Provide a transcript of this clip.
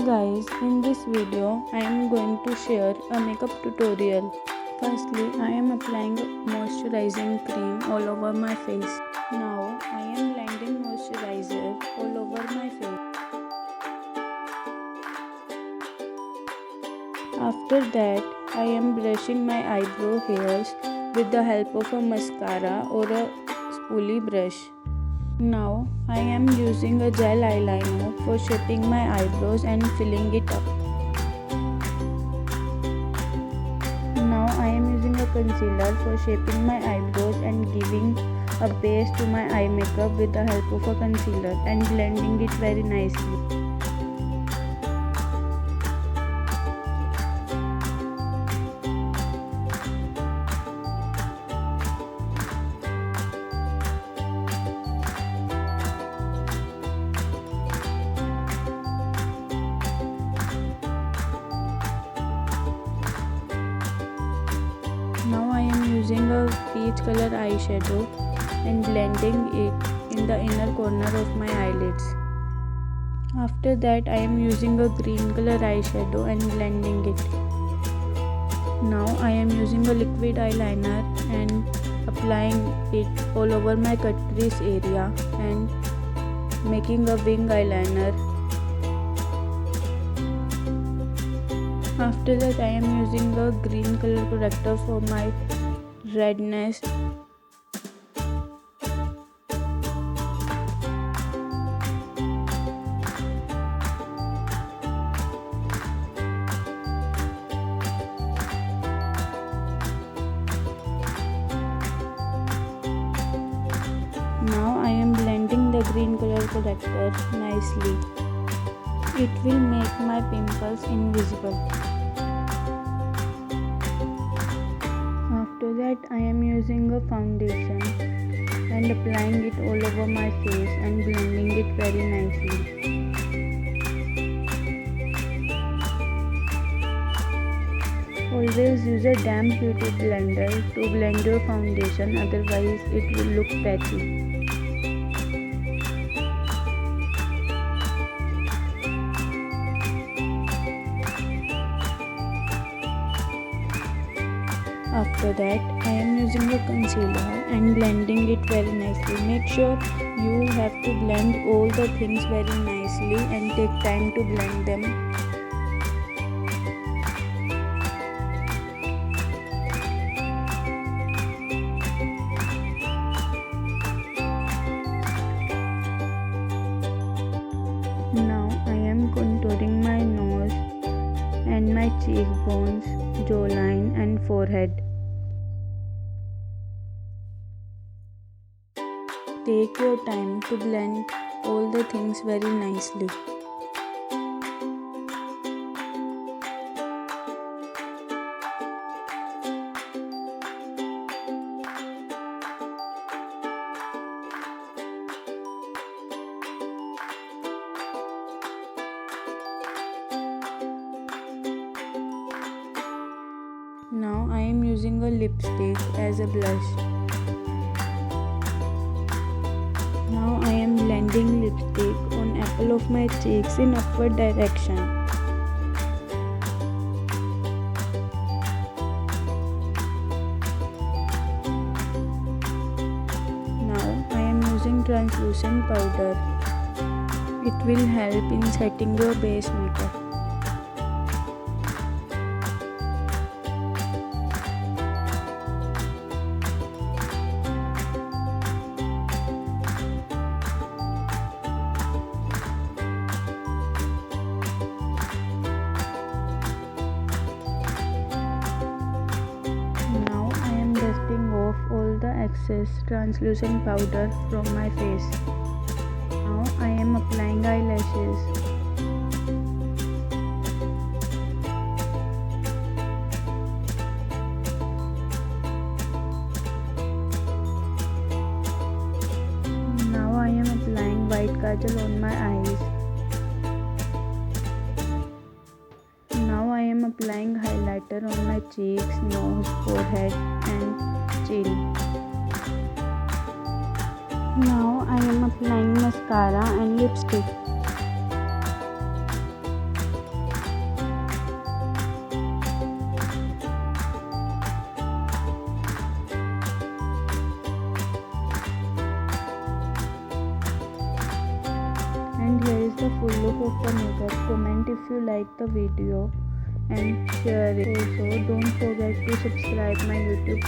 Guys, in this video I am going to share a makeup tutorial. Firstly, I am applying moisturizing cream all over my face. Now I am blending moisturizer all over my face. After that, I am brushing my eyebrow hairs with the help of a mascara or a spoolie brush. Now I am using a gel eyeliner for shaping my eyebrows and filling it up. Now I am using a concealer for shaping my eyebrows and giving a base to my eye makeup with the help of a concealer and blending it very nicely. Now I am using a peach color eyeshadow and blending it in the inner corner of my eyelids. After that, I am using a green color eyeshadow and blending it. Now I am using a liquid eyeliner and applying it all over my cut crease area and making a wing eyeliner. After that, I am using a green color corrector for my redness. Now I am blending the green color corrector nicely. It will make my pimples invisible. After that, I am using a foundation and applying it all over my face and blending it very nicely. Always use a damp beauty blender to blend your foundation, otherwise it will look patchy. After that, I am using a concealer and blending it very nicely. Make sure you have to blend all the things very nicely and take time to blend them. Now I am contouring my nose and my cheekbones, jawline and forehead. Take your time to blend all the things very nicely. Now I am using a lipstick as a blush. Now I am blending lipstick on apple of my cheeks in upward direction. Now I am using translucent powder. It will help in setting your base makeup. Now I am dusting off all the excess translucent powder from my face. Now I am applying eyelashes. Now I am applying white kajal on my eyes. Now I am applying highlighter on my cheeks, nose, forehead and chin. Now I am applying mascara and lipstick. here is the full look of the makeup. Comment if you like the video and share it. Also, don't forget to subscribe my YouTube